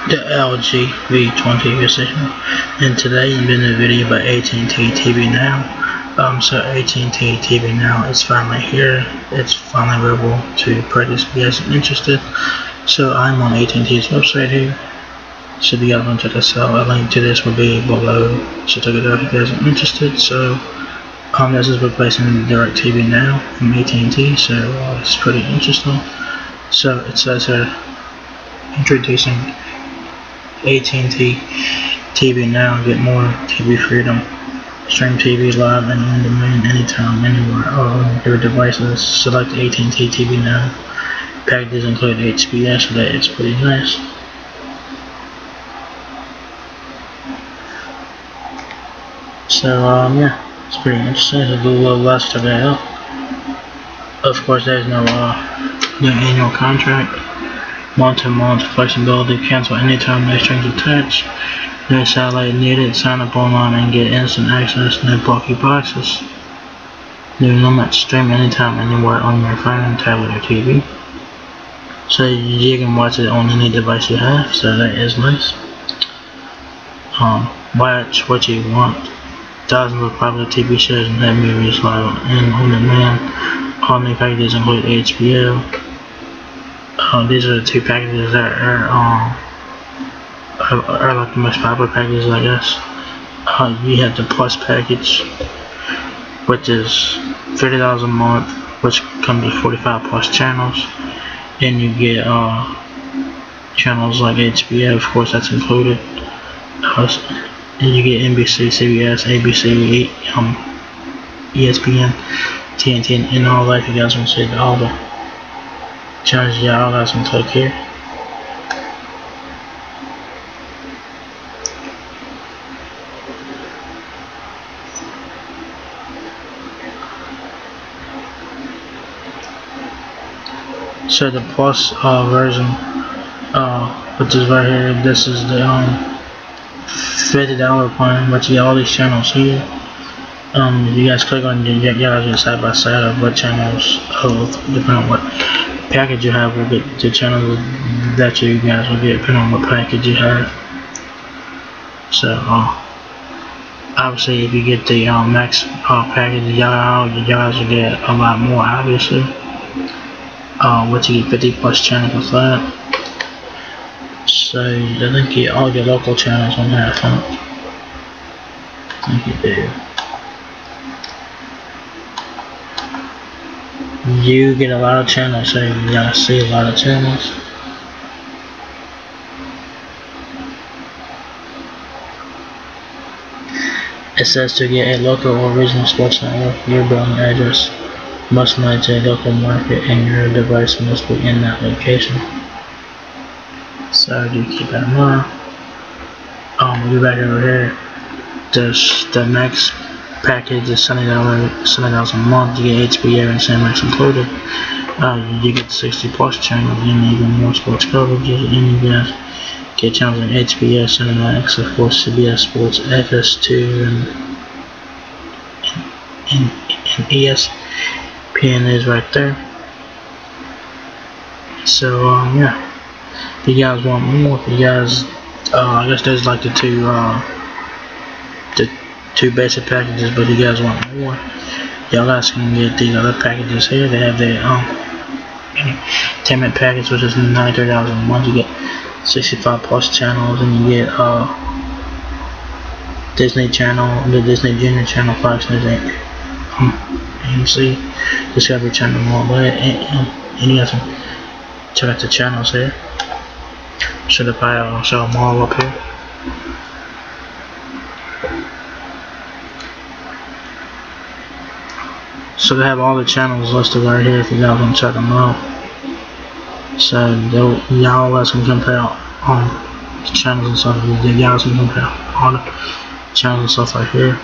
the LG V20 position, and today I'm doing a video about AT&T TV Now. So AT&T TV Now is finally here. It's finally available to purchase if you guys are interested. So I'm on AT&T's website here. So if you guys want to check us out, a link to this will be below. So check it out if you guys are interested. So this is replacing DIRECTV Now from AT&T. So it's pretty interesting. So it says here, introducing AT&T TV Now. Get more TV freedom. Stream TV live and on demand anytime, anywhere, on your devices. Select AT&T TV Now. Packages include HBS, so that it's pretty nice. So yeah, it's pretty interesting. It's a little less to get out. Of course, there's no annual contract. Month-to-month flexibility. Cancel anytime. No strings attached. No satellite needed. Sign up online and get instant access. No bulky boxes. No limit. Stream anytime, anywhere on your phone, tablet, or TV. So you can watch it on any device you have. So that is nice. Watch what you want. Thousands of popular TV shows and hit movies live and on demand. All new packages include HBO. These are the two packages that are like the most popular packages, I guess. You have the Plus package, which is $30 a month, which comes with 45 plus channels, and you get channels like HBO, of course that's included. And you get NBC, CBS, ABC, ESPN, TNT, and all that. If you guys want to see all the channels, y'all guys can click here. So the Plus version, which is right here, this is the $50 plan, but you get all these channels here. You guys click on you guys get side by side of what channels, depending on what package you have, will get the channels that you guys will get depending on what package you have. So obviously if you get the max package, y'all guys will get a lot more, obviously. What you get 50 plus channels with that. So I think you get all your local channels on that front. I think you do. You get a lot of channels, so you gotta see a lot of channels. It says to get a local or regional sports network, your billing address must match a local market and your device must be in that location. So do keep that in mind. We'll be back over here. The next package is $70 a month. You get HBO and Cinemax included. You get 60 plus channels and even more sports coverages, and you guys get channels in HBS, Cinemax, of course, CBS Sports, FS2, and ESPN is right there. So yeah, if you guys want more, if you guys, I guess there's like the two basic packages, but if you guys want more, y'all guys can get these other packages here. They have the entertainment package, which is $93 a month. You get 65 plus channels, and you get Disney Channel, the Disney Junior Channel, Fox News, AMC, Discovery Channel, and all that. And you guys can check out the channels here. Should have probably show them all up here. So they have all the channels listed right here if you guys want to check them out. So y'all guys can compare the channels and stuff. You guys can compare all the channels and stuff right here.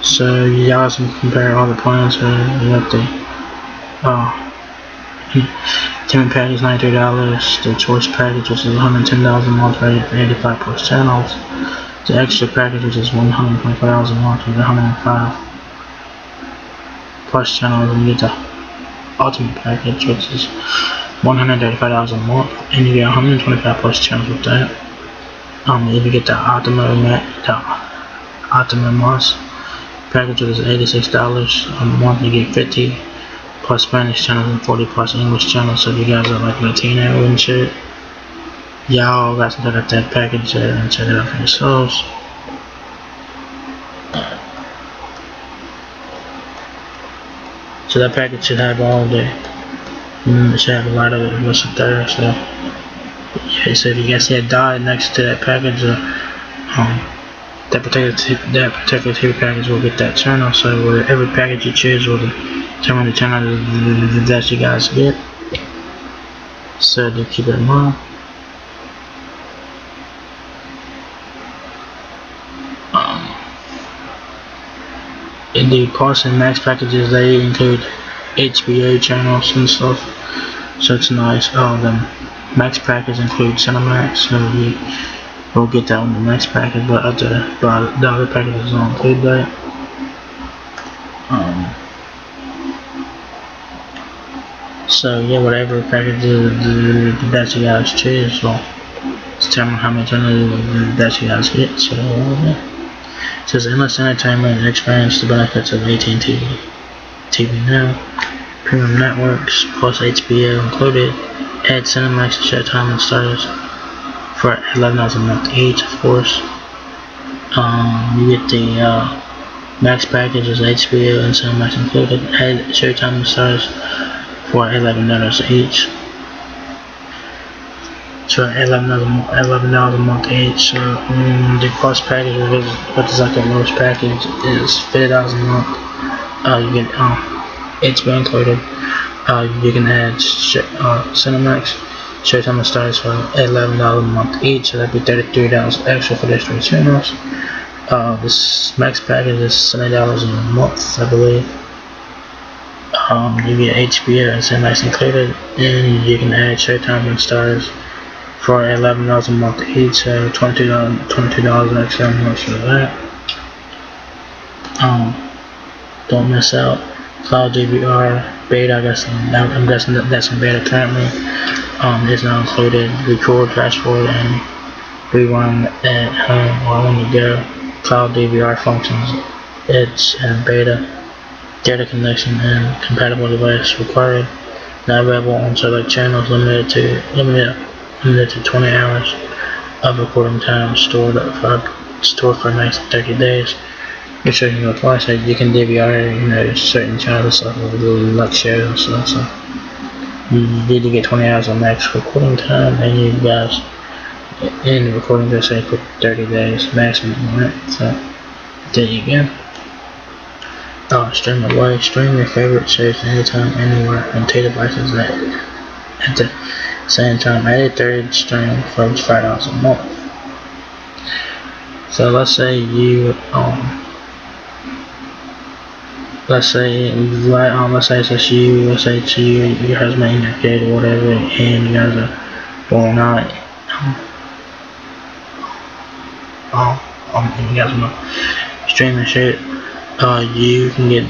So you guys can compare all the plans here. You got the entertainment package, $93. The choice package, which is $110 a month for 85 plus channels. The extra package, which is $125 a month with 105 plus channels, and you get the ultimate package, which is $135 a month, and you get 125 plus channels with that. If you get the Optima Moss package, which is $86 a month, you get 50 plus Spanish channels and 40 plus English channels. So if you guys are like Latino and shit, y'all got to check out that package there and check it out for yourselves. So that package should have all the, it should have a lot of it listed there. So yeah, so if you guys see a dot next to that package, that particular TV package will get that channel. So every package you choose will determine the channel that you guys get. So do keep it in mind. In the Plus and Max packages, they include HBO channels and stuff, so it's nice. The Max package includes Cinemax, so you will get that on the Max package, but the other packages don't include that. So yeah, whatever packages that you guys choose will determine how many channels that you guys get. So yeah. It says endless entertainment and experience the benefits of AT&T TV Now. Premium networks plus HBO included. Add Cinemax and Showtime and Stars for $11 a month each, of course. You get the Max packages, HBO and Cinemax included. Add Showtime and Stars for $11 each. So $11 a month each. So the Plus package, which is like the lowest package, is $50 a month. You get HBO included. You can add Cinemax, Showtime and Stars for $11 a month each. So that'd be $33 extra for those 3 channels. This Max package is $70 a month, I believe. You get HBO and Cinemax included, and you can add Showtime and Stars for $11 a month each, so $22 extra a month for that. Don't miss out. Cloud DVR beta, I'm guessing that's in beta currently. Is now included. Record, fast forward, and rerun at home or on the go. Cloud DVR functions. It's in beta. Data connection and compatible device required. Not available on select channels. Limited to 20 hours of recording time stored for the next 30 days. Restrictions apply, so you can DVR, certain channels like shows and stuff. So you need to get 20 hours of max recording time, and you guys in the recording just say for 30 days maximum, right? So there you go. Stream away. Stream your favorite shows anytime, anywhere on 2 devices at the same time. Add a third stream for $5 a month. So let's say you let's say it's your husband and your kid or whatever, and you guys are going out. You guys want to stream and shit. You can get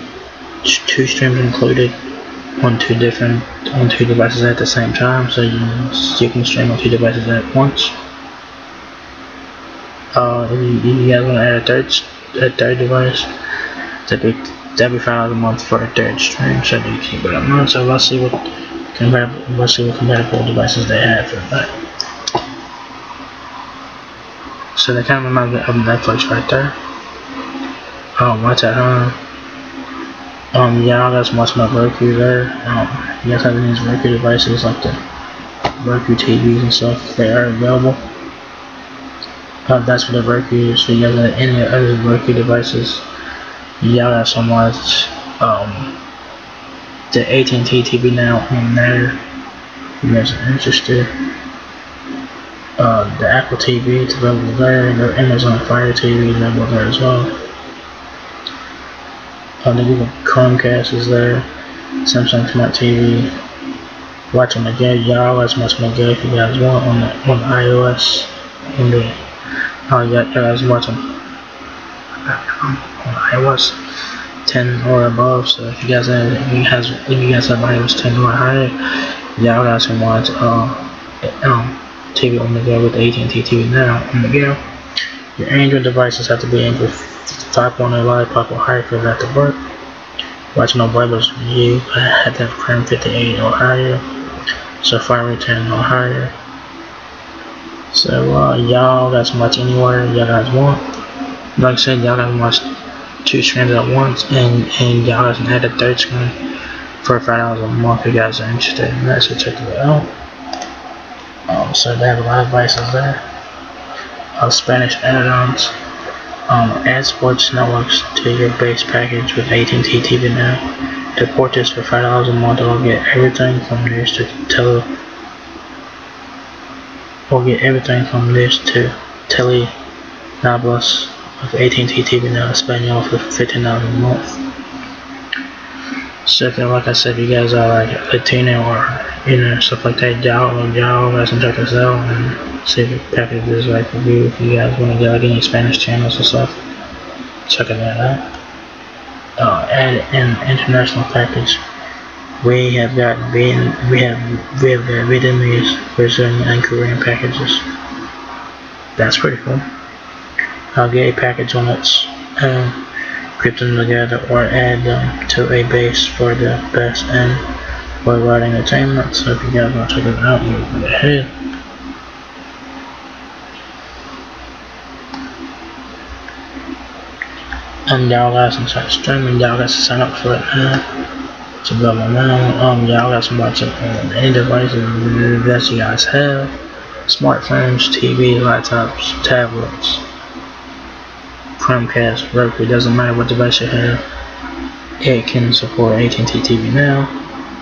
2 streams included on 2 devices at the same time, so you can stream on 2 devices at once. If you guys want to add a third device, that'd be $5 a month for a third stream. So you keep it in mind. So let's see what compatible devices they have for that. So they kind of remind me of Netflix right there. Watch at home. Yeah, I got some watch my Roku there. You guys have any Roku devices like the Roku TVs and stuff? They are available. That's for the Roku. So you guys have any other Roku devices? Y'all got some watch the AT&T TV Now on there. If you guys are interested. The Apple TV is available there. The Amazon Fire TV is available there as well. The Google Chromecast is there. Samsung Smart TV. Watch on the go. Y'all watch on the go if you guys want on the iOS. You guys watch on iOS. 10 or above. So if you guys have iOS 10 or higher, y'all guys can watch TV on the go with AT&T TV Now on the go. Your Android devices have to be Android 5.0 Lollipop or higher for that to work. Watching on Webers, you have to have Chrome 58 or higher, Safari 10 or higher. So y'all guys can watch anywhere y'all guys want. Like I said, y'all guys can watch 2 screens at once, and y'all guys can add a 3rd screen for $5 a month if you guys are interested in that, so check it out. So they have a lot of devices there. Spanish add-ons. Add sports networks to your base package with AT&T TV Now. To port this for $5 a month, or get everything from this to Telenovelas with AT&T TV Now, Espanol for $15 a month. So, like I said, if you guys are like Latino or stuff like that, y'all guys can check this out and see if the package is right for you. If you guys want to get like any Spanish channels or stuff, checking that out. Add an international package. We have got Vietnamese, Brazilian, and Korean packages. That's pretty cool. I'll get a package on its group them together or add them to a base for the best and worldwide entertainment. So if you guys want to check it out, you can go ahead. And y'all guys can start streaming. Y'all guys can sign up for it now. It's available now. Y'all guys can watch it on any devices that you guys have. Smartphones, TV, laptops, tablets, Chromecast, Roku, doesn't matter what device you have, it can support AT&T TV Now.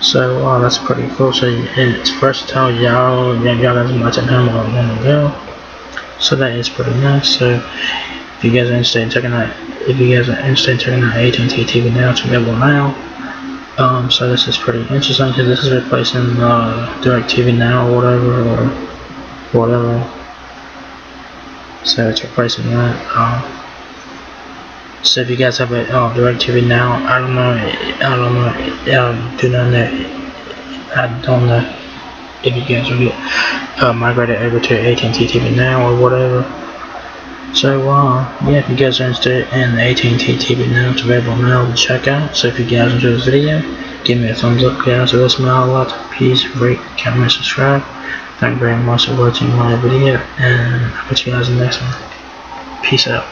So that's pretty cool. So it's versatile. Y'all guys can watch it home or on the go. So that is pretty nice. So if you guys are interested in checking out, AT&T TV Now, it's available now. So this is pretty interesting because this is replacing DIRECTV Now or whatever. So it's replacing that. So if you guys have a DIRECTV Now, I don't know if you guys will get migrated over to AT&T TV Now or whatever. So yeah, if you guys are interested in the AT&T TV Now, it's available now to check out. So if you guys enjoyed this video, give me a thumbs up, guys. So let's smile a lot. Please rate, comment, subscribe. Thank you very much for watching my video, and I'll catch you guys in the next one. Peace out.